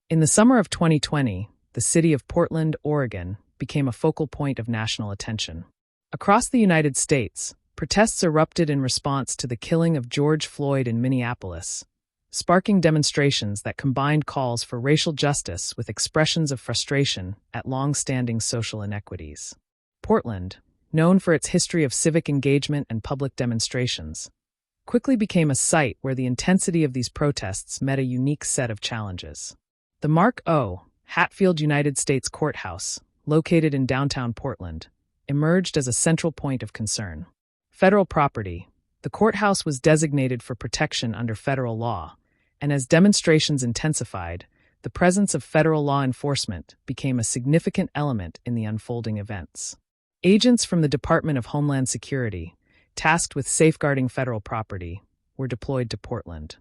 In the summer of 2020, the city of Portland, Oregon, became a focal point of national attention. Across the United States, protests erupted in response to the killing of George Floyd in Minneapolis, sparking demonstrations that combined calls for racial justice with expressions of frustration at long-standing social inequities. Portland, known for its history of civic engagement and public demonstrations, quickly became a site where the intensity of these protests met a unique set of challenges. The Mark O. Hatfield United States Courthouse, located in downtown Portland, emerged as a central point of concern. Federal property, the courthouse was designated for protection under federal law, and as demonstrations intensified, the presence of federal law enforcement became a significant element in the unfolding events. Agents from the Department of Homeland Security, tasked with safeguarding federal property, were deployed to Portland.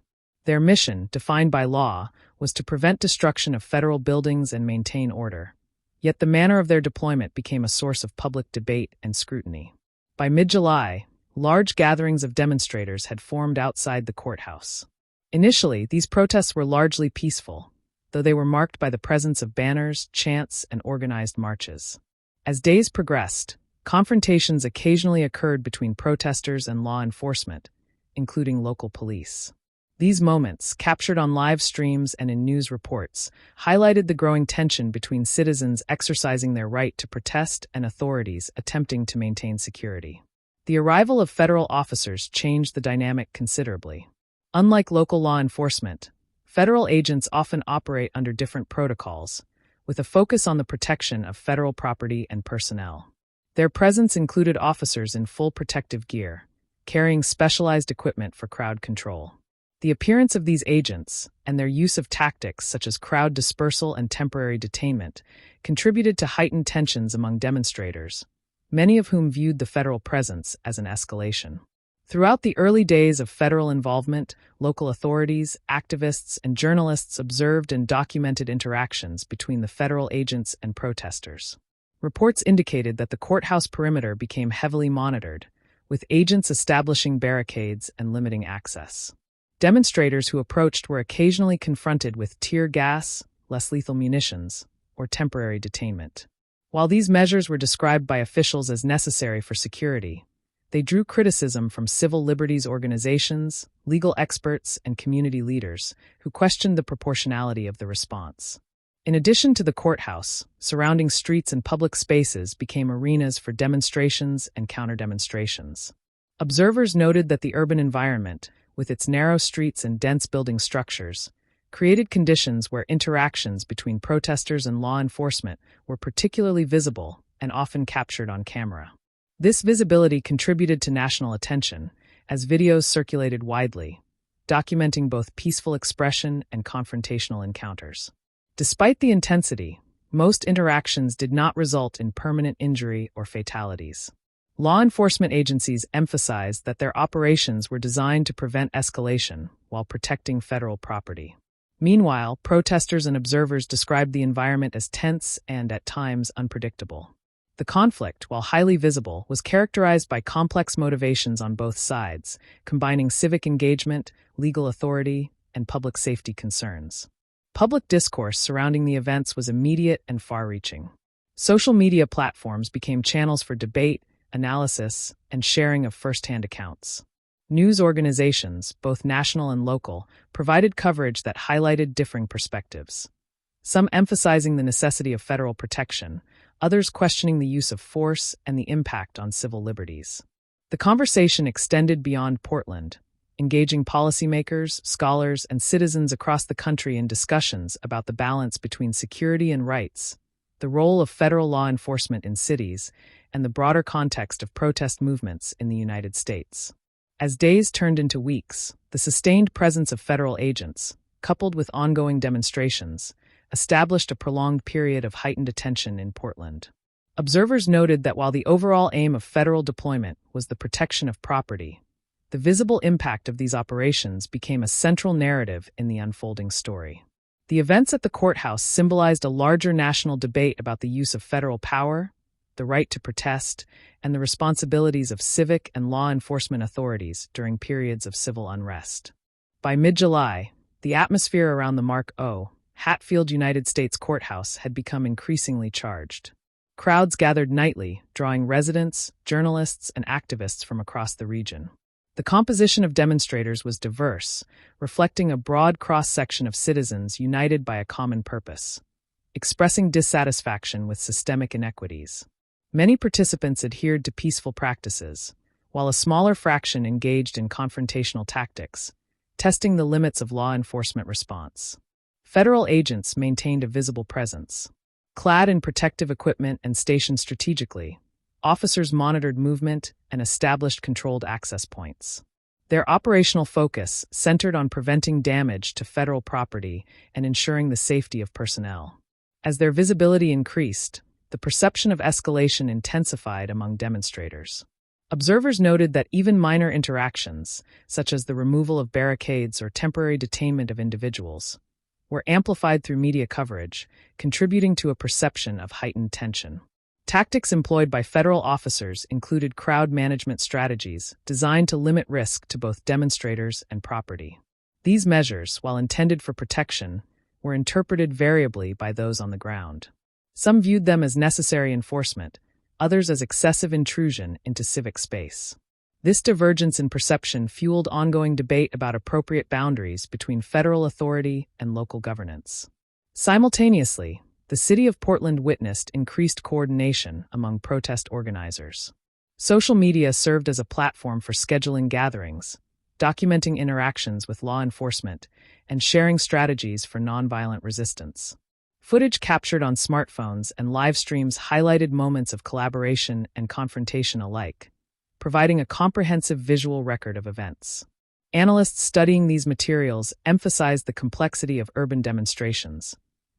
Their mission, defined by law, was to prevent destruction of federal buildings and maintain order. Yet the manner of their deployment became a source of public debate and scrutiny. By mid-July, large gatherings of demonstrators had formed outside the courthouse. Initially, these protests were largely peaceful, though they were marked by the presence of banners, chants, and organized marches. As days progressed, confrontations occasionally occurred between protesters and law enforcement, including local police. These moments, captured on live streams and in news reports, highlighted the growing tension between citizens exercising their right to protest and authorities attempting to maintain security. The arrival of federal officers changed the dynamic considerably. Unlike local law enforcement, federal agents often operate under different protocols, with a focus on the protection of federal property and personnel. Their presence included officers in full protective gear, carrying specialized equipment for crowd control. The appearance of these agents, and their use of tactics such as crowd dispersal and temporary detainment, contributed to heightened tensions among demonstrators, many of whom viewed the federal presence as an escalation. Throughout the early days of federal involvement, local authorities, activists, and journalists observed and documented interactions between the federal agents and protesters. Reports indicated that the courthouse perimeter became heavily monitored, with agents establishing barricades and limiting access. Demonstrators who approached were occasionally confronted with tear gas, less lethal munitions, or temporary detainment. While these measures were described by officials as necessary for security, they drew criticism from civil liberties organizations, legal experts, and community leaders who questioned the proportionality of the response. In addition to the courthouse, surrounding streets and public spaces became arenas for demonstrations and counter-demonstrations. Observers noted that the urban environment, with its narrow streets and dense building structures, created conditions where interactions between protesters and law enforcement were particularly visible and often captured on camera. This visibility contributed to national attention, as videos circulated widely, documenting both peaceful expression and confrontational encounters. Despite the intensity, most interactions did not result in permanent injury or fatalities. Law enforcement agencies emphasized that their operations were designed to prevent escalation while protecting federal property. Meanwhile, protesters and observers described the environment as tense and, at times, unpredictable. The conflict, while highly visible, was characterized by complex motivations on both sides, combining civic engagement, legal authority, and public safety concerns. Public discourse surrounding the events was immediate and far-reaching. Social media platforms became channels for debate, analysis, and sharing of first-hand accounts. News organizations, both national and local, provided coverage that highlighted differing perspectives. Some emphasizing the necessity of federal protection, others questioning the use of force and the impact on civil liberties. The conversation extended beyond Portland, engaging policymakers, scholars, and citizens across the country in discussions about the balance between security and rights, the role of federal law enforcement in cities, and the broader context of protest movements in the United States. As days turned into weeks, the sustained presence of federal agents, coupled with ongoing demonstrations, established a prolonged period of heightened attention in Portland. Observers noted that while the overall aim of federal deployment was the protection of property, the visible impact of these operations became a central narrative in the unfolding story. The events at the courthouse symbolized a larger national debate about the use of federal power, the right to protest, and the responsibilities of civic and law enforcement authorities during periods of civil unrest. By mid-July, the atmosphere around the Mark O. Hatfield United States Courthouse had become increasingly charged. Crowds gathered nightly, drawing residents, journalists, and activists from across the region. The composition of demonstrators was diverse, reflecting a broad cross-section of citizens united by a common purpose: expressing dissatisfaction with systemic inequities. Many participants adhered to peaceful practices, while a smaller fraction engaged in confrontational tactics, testing the limits of law enforcement response. Federal agents maintained a visible presence. Clad in protective equipment and stationed strategically, officers monitored movement and established controlled access points. Their operational focus centered on preventing damage to federal property and ensuring the safety of personnel. As their visibility increased, the perception of escalation intensified among demonstrators. Observers noted that even minor interactions, such as the removal of barricades or temporary detainment of individuals, were amplified through media coverage, contributing to a perception of heightened tension. Tactics employed by federal officers included crowd management strategies designed to limit risk to both demonstrators and property. These measures, while intended for protection, were interpreted variably by those on the ground. Some viewed them as necessary enforcement, others as excessive intrusion into civic space. This divergence in perception fueled ongoing debate about appropriate boundaries between federal authority and local governance. Simultaneously, the city of Portland witnessed increased coordination among protest organizers. Social media served as a platform for scheduling gatherings, documenting interactions with law enforcement, and sharing strategies for nonviolent resistance. Footage captured on smartphones and live streams highlighted moments of collaboration and confrontation alike, providing a comprehensive visual record of events. Analysts studying these materials emphasized the complexity of urban demonstrations,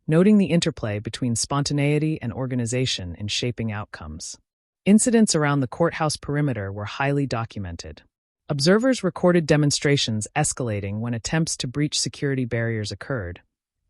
noting the interplay between spontaneity and organization in shaping outcomes. Incidents around the courthouse perimeter were highly documented. Observers recorded demonstrations escalating when attempts to breach security barriers occurred,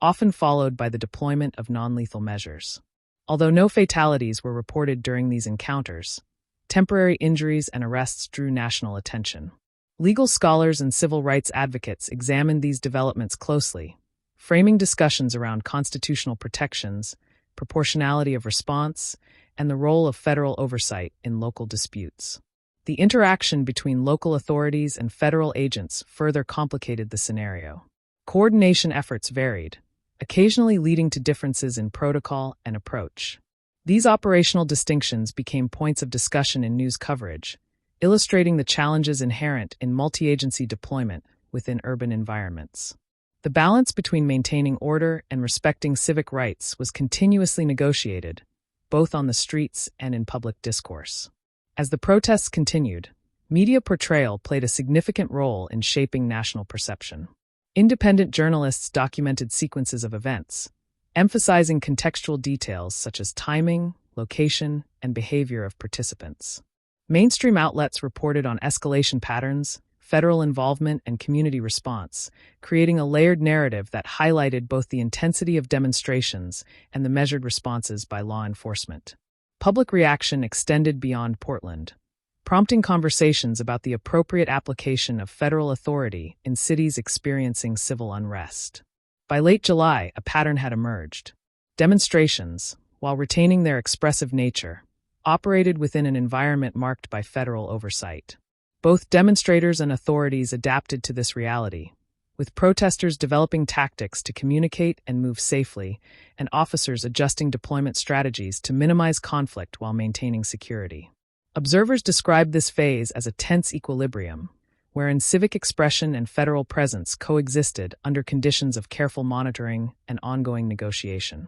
often followed by the deployment of non-lethal measures. Although no fatalities were reported during these encounters, temporary injuries and arrests drew national attention. Legal scholars and civil rights advocates examined these developments closely, framing discussions around constitutional protections, proportionality of response, and the role of federal oversight in local disputes. The interaction between local authorities and federal agents further complicated the scenario. Coordination efforts varied, occasionally leading to differences in protocol and approach. These operational distinctions became points of discussion in news coverage, illustrating the challenges inherent in multi-agency deployment within urban environments. The balance between maintaining order and respecting civic rights was continuously negotiated, both on the streets and in public discourse. As the protests continued, media portrayal played a significant role in shaping national perception. Independent journalists documented sequences of events, emphasizing contextual details such as timing, location, and behavior of participants. Mainstream outlets reported on escalation patterns, federal involvement, and community response, creating a layered narrative that highlighted both the intensity of demonstrations and the measured responses by law enforcement. Public reaction extended beyond Portland, prompting conversations about the appropriate application of federal authority in cities experiencing civil unrest. By late July, a pattern had emerged. Demonstrations, while retaining their expressive nature, operated within an environment marked by federal oversight. Both demonstrators and authorities adapted to this reality, with protesters developing tactics to communicate and move safely, and officers adjusting deployment strategies to minimize conflict while maintaining security. Observers described this phase as a tense equilibrium, wherein civic expression and federal presence coexisted under conditions of careful monitoring and ongoing negotiation.